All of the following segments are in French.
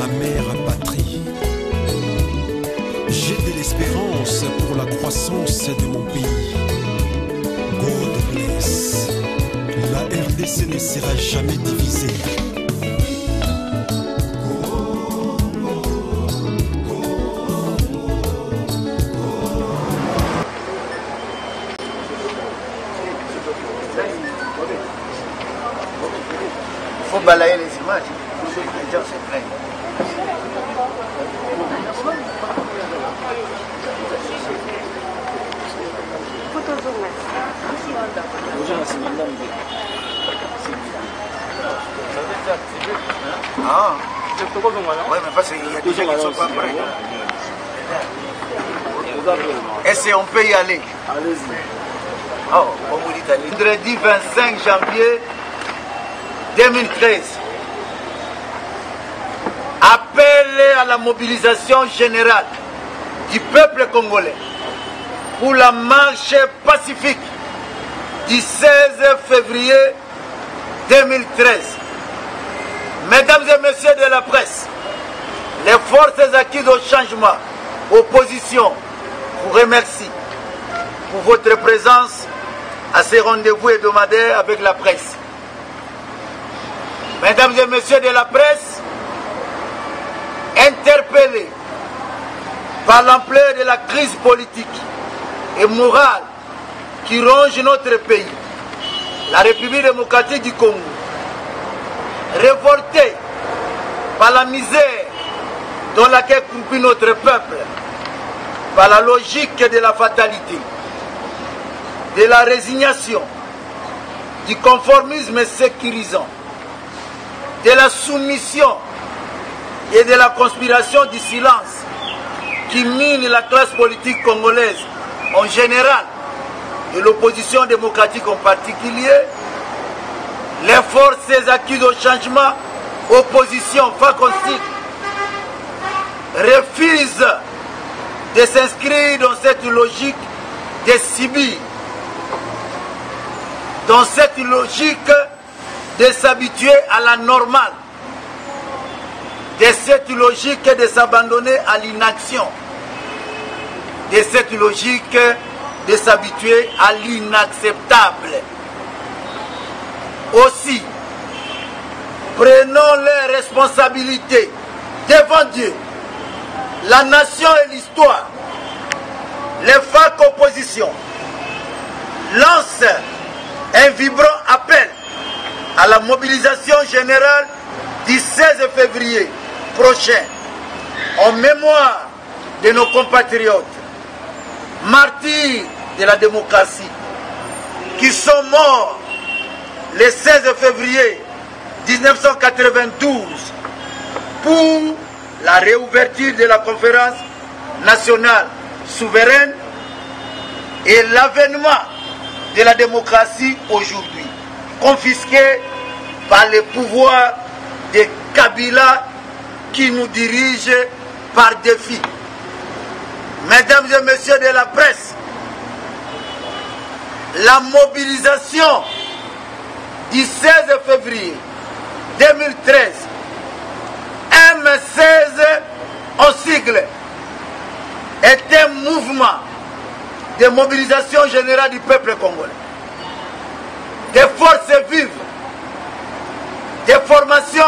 ma mère patrie. J'ai de l'espérance pour la croissance de mon pays. God bless. La RDC ne sera jamais divisée. Il faut balayer les images. Les gens se plaignent. Ah, oui, mais parce qu'il y a des gens qui ne sont pas prêts. Est-ce qu'on peut y aller? Allez-y. Oh, comme vous dites, vendredi 25 janvier 2013. Appel à la mobilisation générale du peuple congolais pour la marche pacifique du 16 février 2013. Mesdames et messieurs de la presse, les forces acquises au changement, opposition, vous remercie pour votre présence à ces rendez-vous hebdomadaires avec la presse. Mesdames et messieurs de la presse, interpellés par l'ampleur de la crise politique et morale qui ronge notre pays, la République démocratique du Congo, révoltés par la misère dans laquelle croupit notre peuple, par la logique de la fatalité, de la résignation, du conformisme sécurisant, de la soumission et de la conspiration du silence qui mine la classe politique congolaise en général et l'opposition démocratique en particulier, les forces acquises au changement, opposition, facontique, refusent de s'inscrire dans cette logique de subir, dans cette logique de s'habituer à la normale, de cette logique de s'abandonner à l'inaction, de cette logique de s'habituer à l'inacceptable. Aussi, prenons les responsabilités devant Dieu, la nation et l'histoire. Les FAC opposition lancent un vibrant appel à la mobilisation générale du 16 février prochain en mémoire de nos compatriotes, martyrs de la démocratie, qui sont morts le 16 février 1992 pour la réouverture de la conférence nationale souveraine et l'avènement de la démocratie aujourd'hui, confisquée par le pouvoir de Kabila qui nous dirige par défi. Mesdames et messieurs de la presse, la mobilisation du 16 février 2013, M16 en sigle, est un mouvement de mobilisation générale du peuple congolais, des forces vives, des formations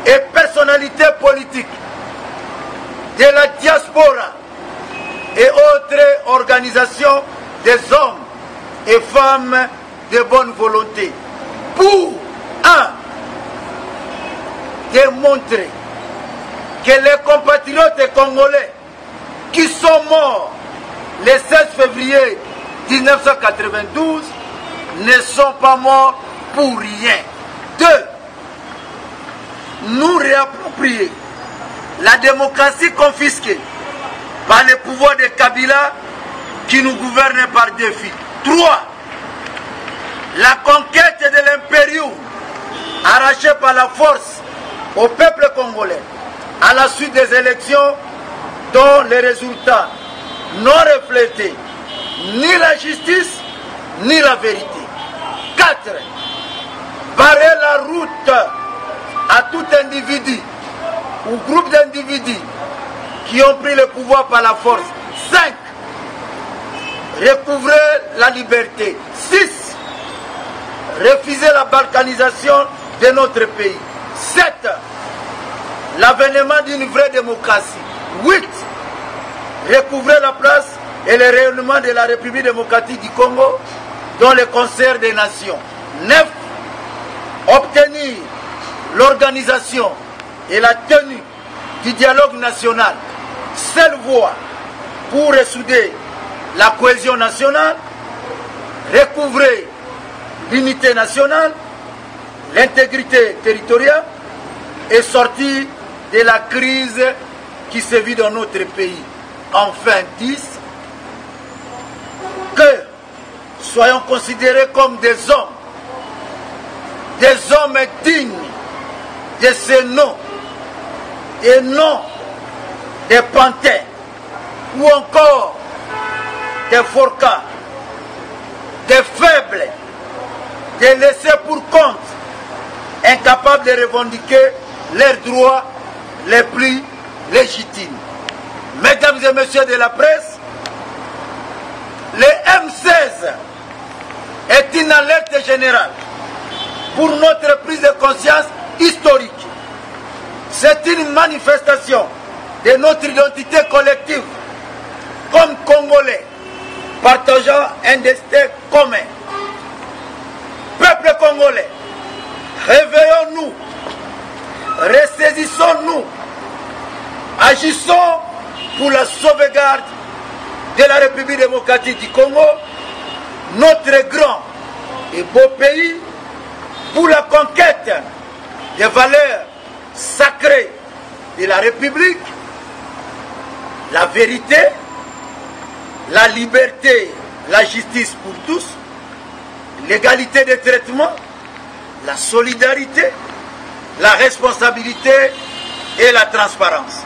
et personnalités politiques, de la diaspora et autres organisations des hommes et femmes de bonne volonté pour, démontrer que les compatriotes congolais qui sont morts le 16 février 1992 ne sont pas morts pour rien. 2. Nous réapproprier la démocratie confisquée par le pouvoir de Kabila qui nous gouverne par défi. 3. La conquête de l'impérium arrachée par la force au peuple congolais à la suite des élections dont les résultats n'ont reflété ni la justice ni la vérité. 4. Barrer la route à tout individu ou ou groupes d'individus qui ont pris le pouvoir par la force. 5. Recouvrer la liberté. 6. Refuser la balkanisation de notre pays. 7. L'avènement d'une vraie démocratie. 8. Recouvrer la place et le rayonnement de la République démocratique du Congo dans le concert des nations. 9. Obtenir l'organisation et la tenue du dialogue national, seule voie pour ressouder la cohésion nationale, recouvrer l'unité nationale, l'intégrité territoriale et sortir de la crise qui se vit dans notre pays. Enfin, 10. Que soyons considérés comme des hommes dignes de ce nom et non des panthères ou encore des forcats, des faibles, des laissés pour compte, incapables de revendiquer leurs droits les plus légitimes. Mesdames et messieurs de la presse, le M16 est une alerte générale pour notre prise de conscience historique. C'est une manifestation de notre identité collective comme Congolais, partageant un destin commun. Peuple congolais, réveillons-nous, ressaisissons-nous, agissons pour la sauvegarde de la République démocratique du Congo, notre grand et beau pays, pour la conquête des valeurs sacrées de la République, la vérité, la liberté, la justice pour tous, l'égalité de traitement, la solidarité, la responsabilité et la transparence.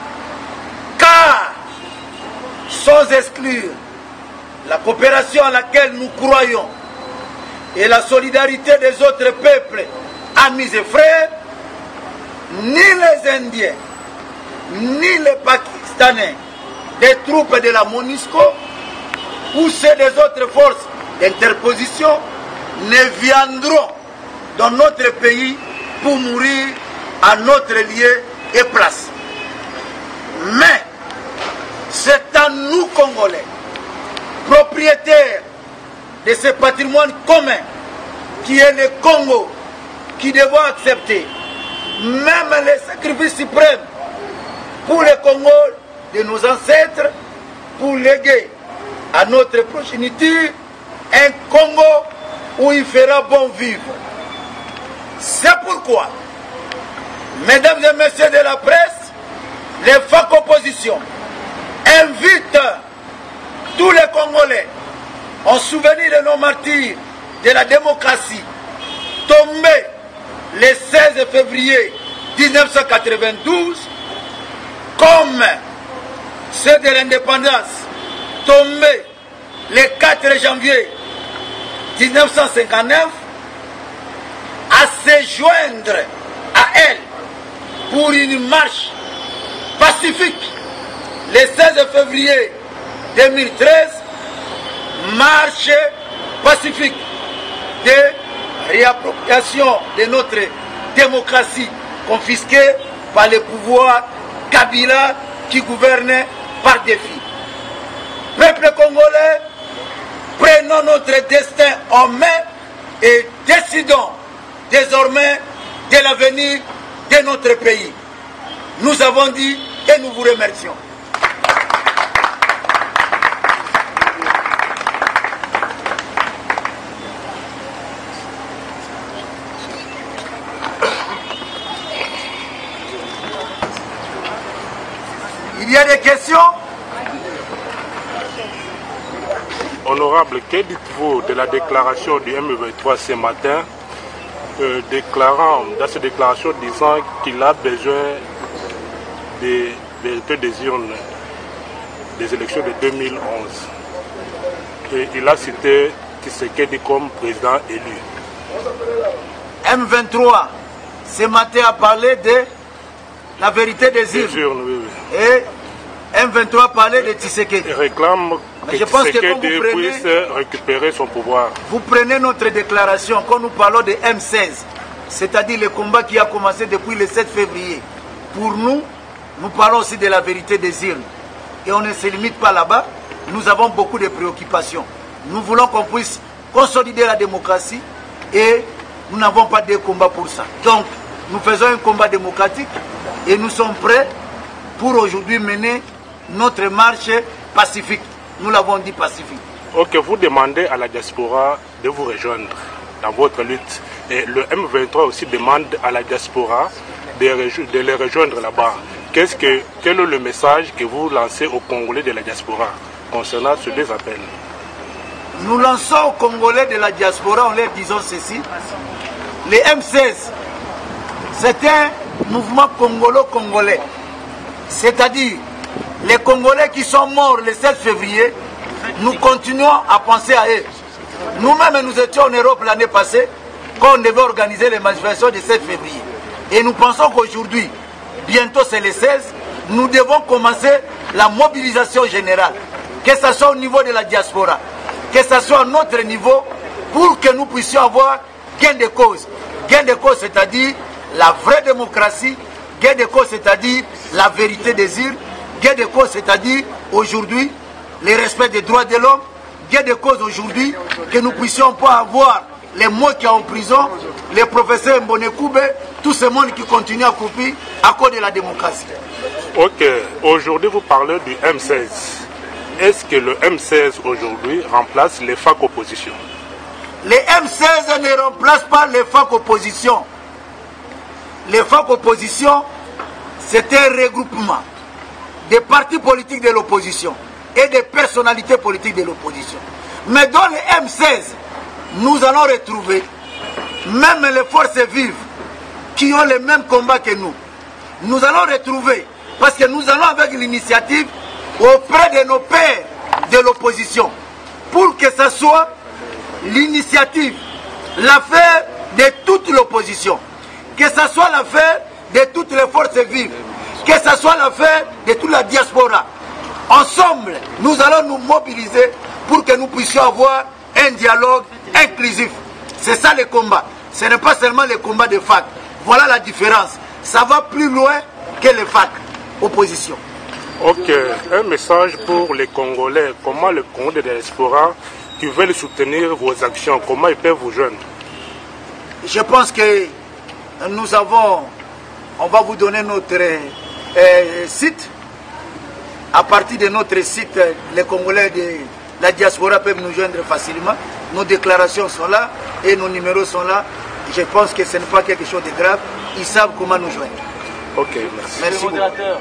Car, sans exclure la coopération à laquelle nous croyons et la solidarité des autres peuples, amis et frères, ni les Indiens, ni les Pakistanais, des troupes de la MONUSCO ou ceux des autres forces d'interposition ne viendront dans notre pays pour mourir à notre lieu et place. Mais c'est à nous, Congolais, propriétaires de ce patrimoine commun qui est le Congo, qui devons accepter même les sacrifices suprêmes pour le Congo de nos ancêtres, pour léguer à notre progéniture un Congo où il fera bon vivre. C'est pourquoi, mesdames et messieurs de la presse, les facs oppositions invitent tous les Congolais en souvenir de nos martyrs de la démocratie tombés le 16 février 1992, comme ceux de l'indépendance tombés le 4 janvier 1959, à se joindre à elle pour une marche pacifique le 16 février 2013, marche pacifique de réappropriation de notre démocratie confisquée par le pouvoir Kabila qui gouvernait par défi. Peuple congolais, prenons notre destin en main et décidons désormais de l'avenir de notre pays. Nous avons dit et nous vous remercions. Il y a des questions? Honorable, que dites-vous de la déclaration du M23 ce matin, déclarant, dans cette déclaration disant qu'il a besoin des vérités des urnes des élections de 2011. Et il a cité Tshisekedi comme président élu. M23, ce matin a parlé de la vérité des urnes. Oui, oui. Et M23 parlait de Tshisekedi. Il réclame que Tshisekedi puisse récupérer son pouvoir. Vous prenez notre déclaration quand nous parlons de M16, c'est-à-dire le combat qui a commencé depuis le 7 février. Pour nous, nous parlons aussi de la vérité des urnes. Et on ne se limite pas là-bas. Nous avons beaucoup de préoccupations. Nous voulons qu'on puisse consolider la démocratie et nous n'avons pas de combat pour ça. Donc, nous faisons un combat démocratique et nous sommes prêts pour aujourd'hui mener notre marche pacifique. Nous l'avons dit pacifique. Ok, vous demandez à la diaspora de vous rejoindre dans votre lutte. Et le M23 aussi demande à la diaspora de les rejoindre là-bas. Quel est le message que vous lancez aux Congolais de la diaspora concernant ce deux appels? Nous lançons aux Congolais de la diaspora, en leur disant ceci. Les M16, c'est un mouvement congolo-congolais. C'est-à-dire, les Congolais qui sont morts le 7 février, nous continuons à penser à eux. Nous-mêmes, nous étions en Europe l'année passée, quand on devait organiser les manifestations du 7 février. Et nous pensons qu'aujourd'hui, bientôt c'est le 16, nous devons commencer la mobilisation générale, que ce soit au niveau de la diaspora, que ce soit à notre niveau, pour que nous puissions avoir gain de cause. Gain de cause, c'est-à-dire la vraie démocratie, gain de cause, c'est-à-dire la vérité des urnes, gain de cause, c'est-à-dire aujourd'hui le respect des droits de l'homme, gain de cause aujourd'hui que nous puissions pas avoir les mots qui sont en prison, les professeurs Mbonekoube, tout ce monde qui continue à couper à cause de la démocratie. Ok, aujourd'hui vous parlez du M16. Est-ce que le M16 aujourd'hui remplace les FAC opposition? Les M16 ne remplacent pas les FAC opposition. Les FAC opposition, c'est un regroupement des partis politiques de l'opposition et des personnalités politiques de l'opposition. Mais dans les M16, nous allons retrouver même les forces vives qui ont le même combat que nous. Nous allons retrouver, parce que nous allons avec l'initiative auprès de nos pairs de l'opposition, pour que ce soit l'initiative, l'affaire de toute l'opposition, que ce soit l'affaire de toutes les forces vives, que ce soit l'affaire de toute la diaspora. Ensemble, nous allons nous mobiliser pour que nous puissions avoir un dialogue inclusif. C'est ça le combat. Ce n'est pas seulement le combat des FAC. Voilà la différence. Ça va plus loin que les FAC. Opposition. Ok, un message pour les Congolais. Comment les Congolais de la diaspora qui veulent soutenir vos actions, comment ils peuvent vous joindre? Je pense que nous avons, on va vous donner notre site. À partir de notre site, les Congolais de la diaspora peuvent nous joindre facilement. Nos déclarations sont là et nos numéros sont là. Je pense que ce n'est pas quelque chose de grave. Ils savent comment nous joindre. Ok, merci. Merci. Le modérateur,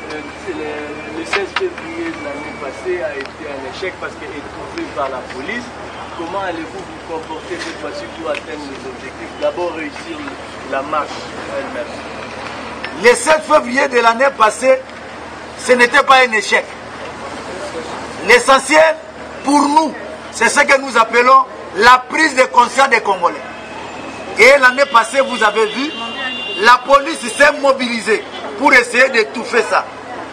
le 16 février de l'année passée a été un échec parce qu'il est trouvé par la police. Comment allez-vous vous comporter cette fois-ci pour atteindre les objectifs? D'abord réussir la marche elle-même. Le 7 février de l'année passée, ce n'était pas un échec. L'essentiel pour nous, c'est ce que nous appelons la prise de conscience des Congolais. Et l'année passée, vous avez vu, la police s'est mobilisée pour essayer d'étouffer ça.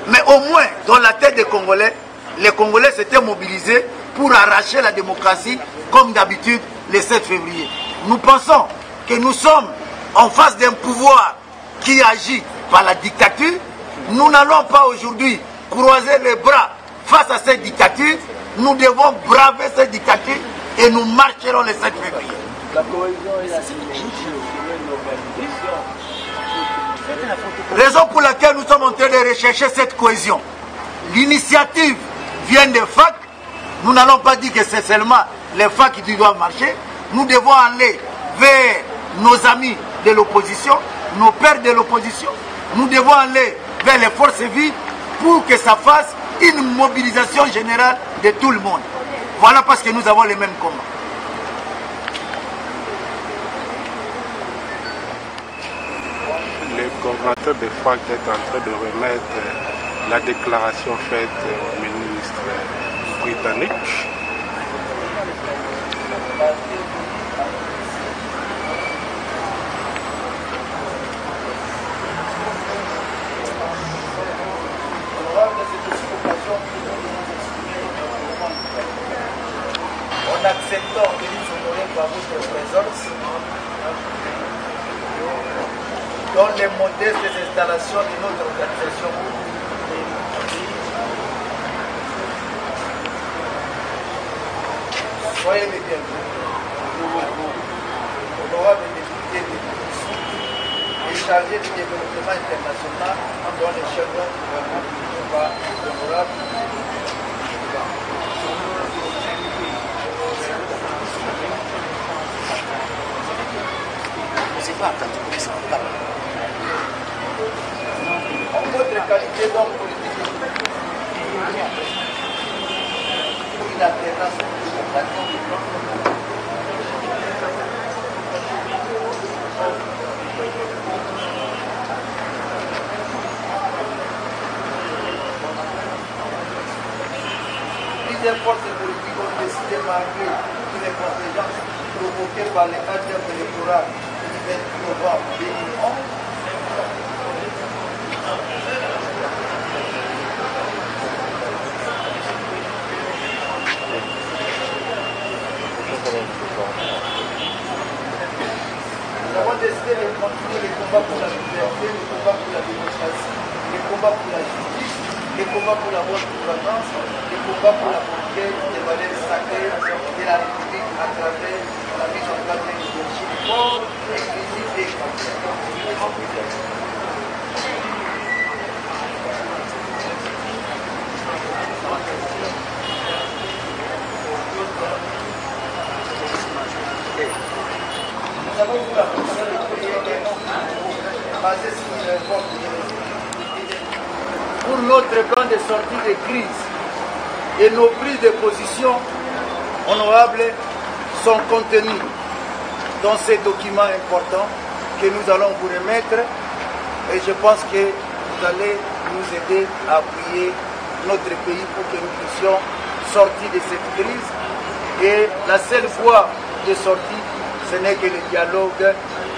Mais au moins, dans la tête des Congolais, les Congolais s'étaient mobilisés pour arracher la démocratie, comme d'habitude, le 7 février. Nous pensons que nous sommes en face d'un pouvoir qui agit par la dictature. Nous n'allons pas aujourd'hui croiser les bras face à cette dictature. Nous devons braver cette dictature et nous marcherons le 7 février. La cohésion et la synergie au chemin de l'organisation. Raison pour laquelle nous sommes en train de rechercher cette cohésion. L'initiative vient des FAC. Nous n'allons pas dire que c'est seulement les FAC qui doivent marcher. Nous devons aller vers nos amis de l'opposition, nos pères de l'opposition. Nous devons aller vers les forces vives pour que ça fasse une mobilisation générale de tout le monde. Voilà parce que nous avons les mêmes combats. Le coordinateur de FAC est en train de remettre la déclaration faite au ministre britannique. à votre présence dans les modestes installations de notre organisation. Soyez les bienvenus. Honorable député de l'Émission et chargé du développement international dans les chefs du gouvernement du Cuba, l'honorable. En votre qualité d'homme politique, pour l'alternance plusieurs forces politiques ont décidé, malgré toutes les contingences provoquées par les acteurs électoraux du 28 novembre 2011, nous avons décidé de continuer les combats pour la liberté, les combats pour la démocratie, les combats pour la justice, les combats pour la bonne gouvernance, les combats pour la conquête des valeurs sacrées de la République à travers la mise en place d'une leadership fort, inclusif et compétent. Nous avons eu la possibilité de créer un nom basé sur une réforme pour notre plan de sortie de crise et nos prises de position honorables sont contenues dans ces documents importants que nous allons vous remettre et je pense que vous allez nous aider à appuyer notre pays pour que nous puissions sortir de cette crise et la seule voie de sortie ce n'est que le dialogue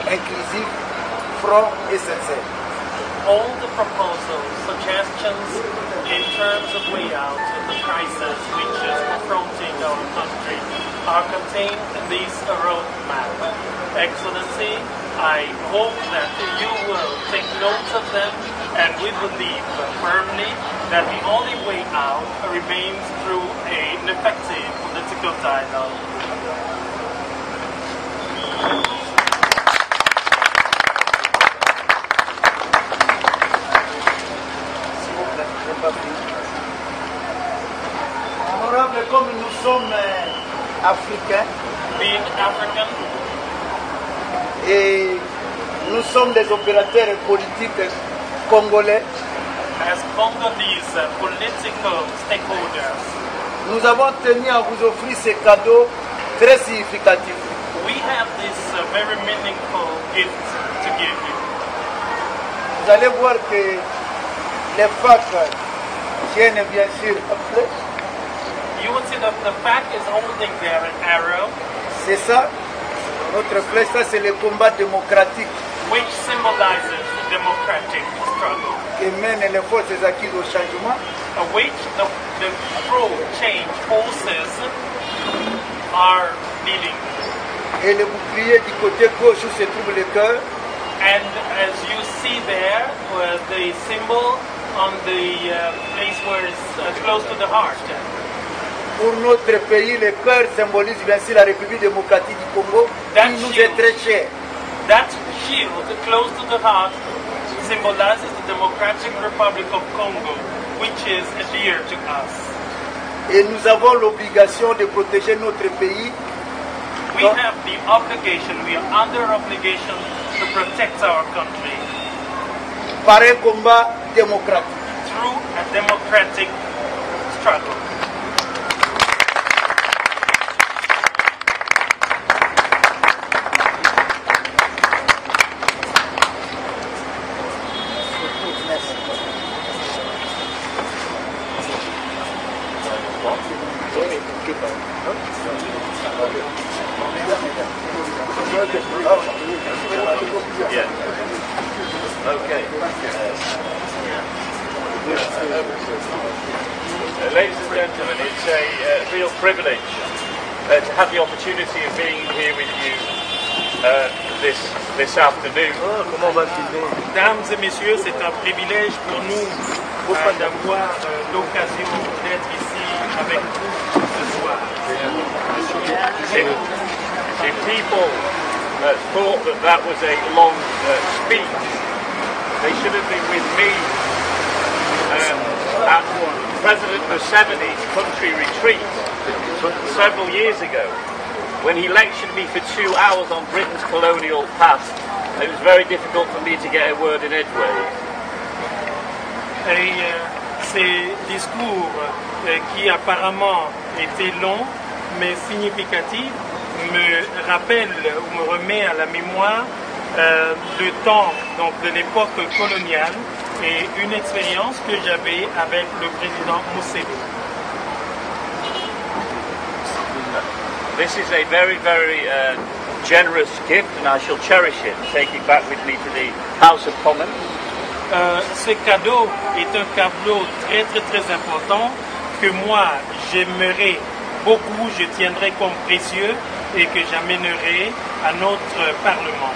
inclusif, franc et sincère. All the proposals, suggestions in terms of way out of the crisis which is confronting our country are contained in this roadmap. Excellency, I hope that you will take note of them, and we believe firmly that the only way out remains through an effective political dialogue. Honorable, comme nous sommes africains, Being African, et nous sommes des opérateurs politiques congolais, as Congolese political stakeholders, nous avons tenu à vous offrir ces cadeaux très significatifs. we have this very meaningful gift to give you. Vous allez voir que les facs tiennent bien sûr la flèche. You will see that the fact is holding there an arrow, C'est ça, notre flèche, ça c'est le combat démocratique which symbolizes the democratic struggle, qui mène les forces acquises au changement. which the pro-change forces are leading. Et le bouclier du côté gauche où se trouve le cœur, And as you see there, the symbol on the place where it's close to the heart. pour notre pays, le cœur symbolise bien sûr la République démocratique du Congo, qui nous est très chère. That shield close to the heart symbolizes the Democratic Republic of Congo, which is dear to us. Et nous avons l'obligation de protéger notre pays We have the obligation, we are under obligation to protect our country par un combat démocratique. through a democratic struggle. Okay. Ladies and gentlemen, it's a real privilege to have the opportunity of being here with you this afternoon. Oh, comment on va filmer? Dames et messieurs, c'est un privilège pour nous d'avoir l'occasion d'être ici avec vous ce soir. If people thought that was a long speech, they should have been with me at President Museveni's country retreat several years ago, when he lectured me for 2 hours on Britain's colonial past. It was very difficult for me to get a word in edgeways. Et ces discours qui apparemment étaient longs mais significatifs me rappellent ou me remet à la mémoire le temps donc, de l'époque coloniale et une expérience que j'avais avec le président Museveni. This is a very, very generous gift, and I shall cherish it and take it back with me to the House of Commons. Ce cadeau est un cadeau très très très important que moi j'aimerais beaucoup, je tiendrai comme précieux et que j'amènerai à notre Parlement.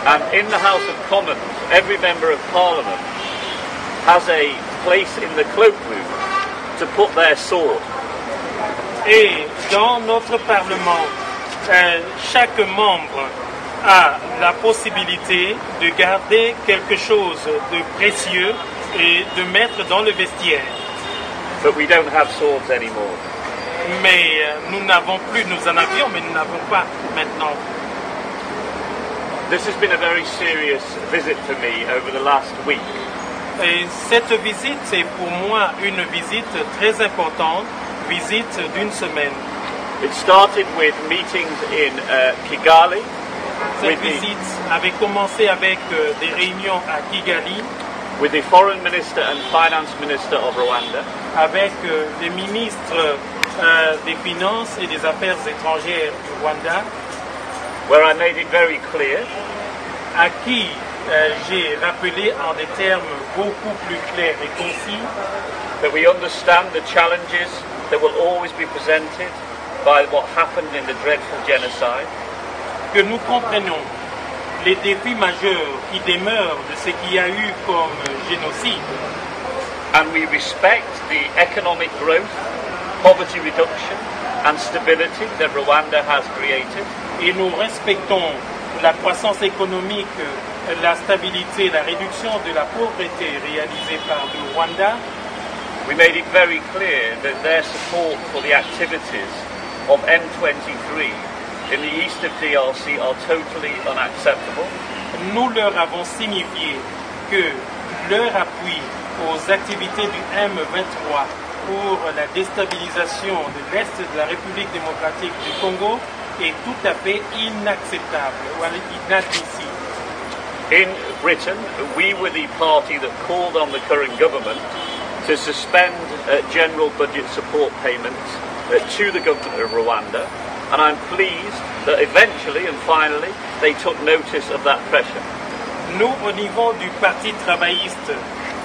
And in the House of Commons, every member of Parliament has a place in the cloakroom to put their sword. Et dans notre Parlement, chaque membre a la possibilité de garder quelque chose de précieux et de mettre dans le vestiaire. But we don't have swords anymore. Mais nous n'avons plus, nous en avions, mais nous n'avons pas maintenant. This has been a very serious visit for me over the last week. Et cette visite, c'est pour moi une visite très importante, visite d'une semaine. It started with meetings in Kigali. Cette visite avait commencé avec des réunions à Kigali. With the Foreign Minister and Finance Minister of Rwanda. Avec les ministres des Finances et des Affaires étrangères du Rwanda. Where I made it very clear. À qui j'ai rappelé en des termes beaucoup plus clairs et concis. That we understand the challenges that will always be presented by what happened in the dreadful genocide. Que nous comprenons les défis majeurs qui demeurent de ce qu'il y a eu comme génocide. And we respect the economic growth, poverty reduction and stability that Rwanda has created. Et nous respectons la croissance économique, la stabilité, la réduction de la pauvreté réalisée par le Rwanda. We made it very clear that their support for the activities of M23 in the east of DRC are totally unacceptable. Nous leur avons signifié que leur appui aux activités du M23 pour la déstabilisation de l'Est de la République démocratique du Congo est tout à fait inacceptable ou inadmissible. In Britain, we were the party that called on the current government to suspend general budget support payments to the government of Rwanda, and I'm pleased that eventually and finally they took notice of that pressure. Nous, au niveau du Parti travailliste,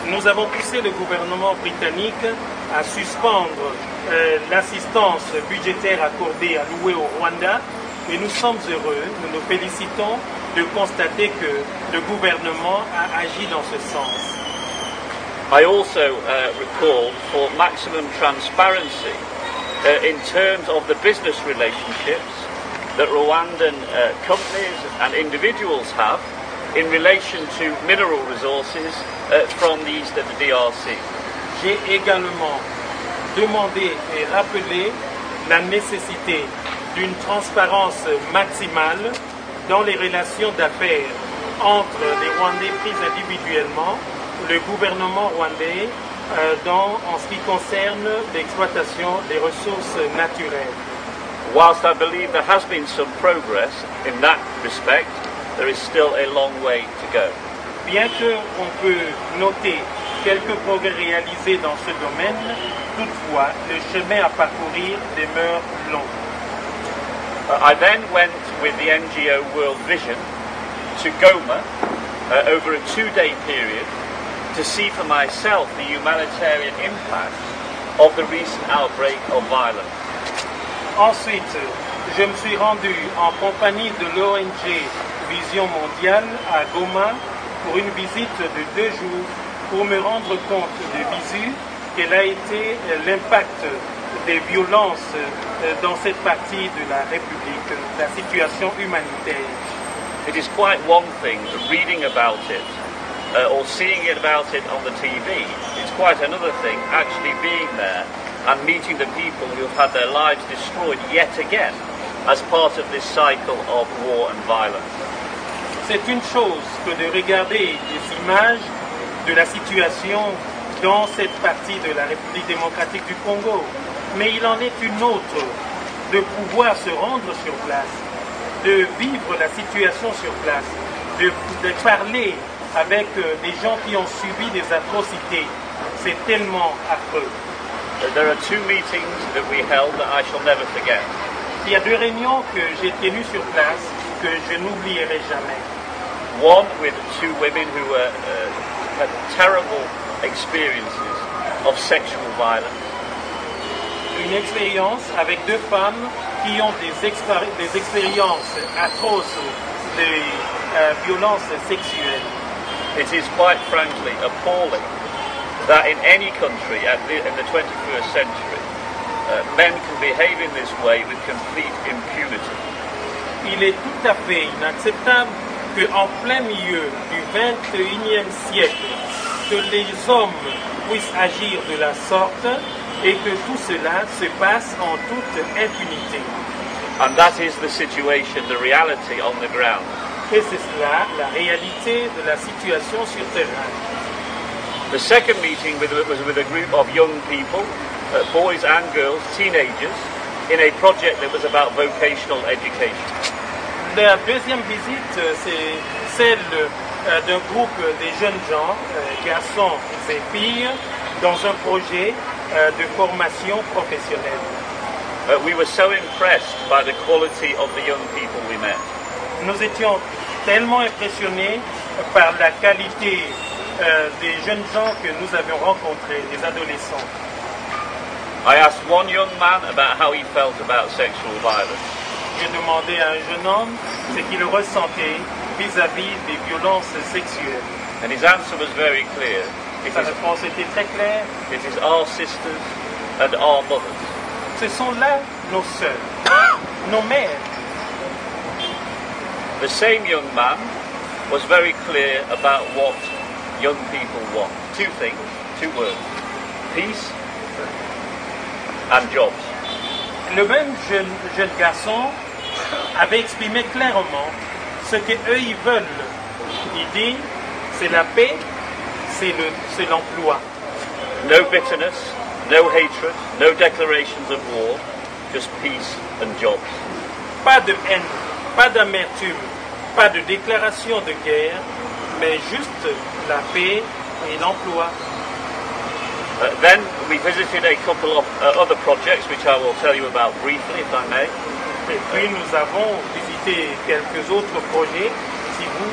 nous avons poussé le gouvernement britannique à suspendre l'assistance budgétaire accordée, allouée au Rwanda, et nous sommes heureux, nous nous félicitons de constater que le gouvernement a agi dans ce sens. I also recalled for maximum transparency in terms of the business relationships that Rwandan companies and individuals have in relation to mineral resources from the east of the DRC. J'ai également demandé et rappelé la nécessité d'une transparence maximale dans les relations d'affaires entre les Rwandais pris individuellement, le gouvernement rwandais en ce qui concerne l'exploitation des ressources naturelles. Whilst I believe there has been some progress in that respect, there is still a long way to go. Bien qu'on peut noter quelques progrès réalisés dans ce domaine, toutefois, le chemin à parcourir demeure long. I then went with the NGO World Vision to Goma over a 2-day period to see for myself the humanitarian impact of the recent outbreak of violence. Ensuite, je me suis rendu en compagnie de l'ONG Vision Mondiale à Goma pour une visite de 2 jours pour me rendre compte de visu quel a été l'impact des violences dans cette partie de la République, la situation humanitaire. It is quite one thing reading about it or seeing about it on the TV. It's quite another thing actually being there and meeting the people who have had their lives destroyed yet again as part of this cycle of war and violence. C'est une chose que de regarder des images de la situation dans cette partie de la République démocratique du Congo, mais il en est une autre de pouvoir se rendre sur place, de vivre la situation sur place, de parler avec des gens qui ont subi des atrocités. C'est tellement affreux. There are 2 meetings that we held that I shall never forget. Il y a 2 réunions que j'ai tenues sur place que je n'oublierai jamais. One with 2 women who had terrible experiences of sexual violence. Une expérience avec 2 femmes qui ont des expériences atroces de violences sexuelles. It is quite frankly appalling that in any country in the 21st century, men can behave in this way with complete impunity. Il est tout à fait inacceptable qu'en plein milieu du 21e siècle, que les hommes puissent agir de la sorte et que tout cela se passe en toute impunité. And that is the situation, the reality on the ground. Et c'est cela, la réalité de la situation sur terrain. The second meeting was with a group of young people, boys and girls, teenagers, in a project that was about vocational education. La deuxième visite, c'est celle d'un groupe de jeunes gens, garçons et filles, dans un projet de formation professionnelle. We were so impressed by the quality of the young people we met. Nous étions tellement impressionnés par la qualité des jeunes gens que nous avions rencontrés, des adolescents. I asked one young man about how he felt about sexual violence. J'ai demandé à un jeune homme ce qu'il ressentait vis-à-vis des violences sexuelles. And his answer was very clear. Sa réponse était très claire. It is our sisters and our mothers. Ce sont là nos sœurs, nos mères. The same young man was very clear about what young people want. 2 things, 2 words. Peace and jobs. Le même jeune garçon avait exprimé clairement ce qu'eux ils veulent. Il dit, c'est la paix, c'est l'emploi. No bitterness, no hatred, no declarations of war, just peace and jobs. Pas de haine, pas d'amertume, pas de déclaration de guerre, mais juste la paix et l'emploi. Then we visited a couple of other projects which I will tell you about briefly if I may. Et puis nous avons visité quelques autres projets, si vous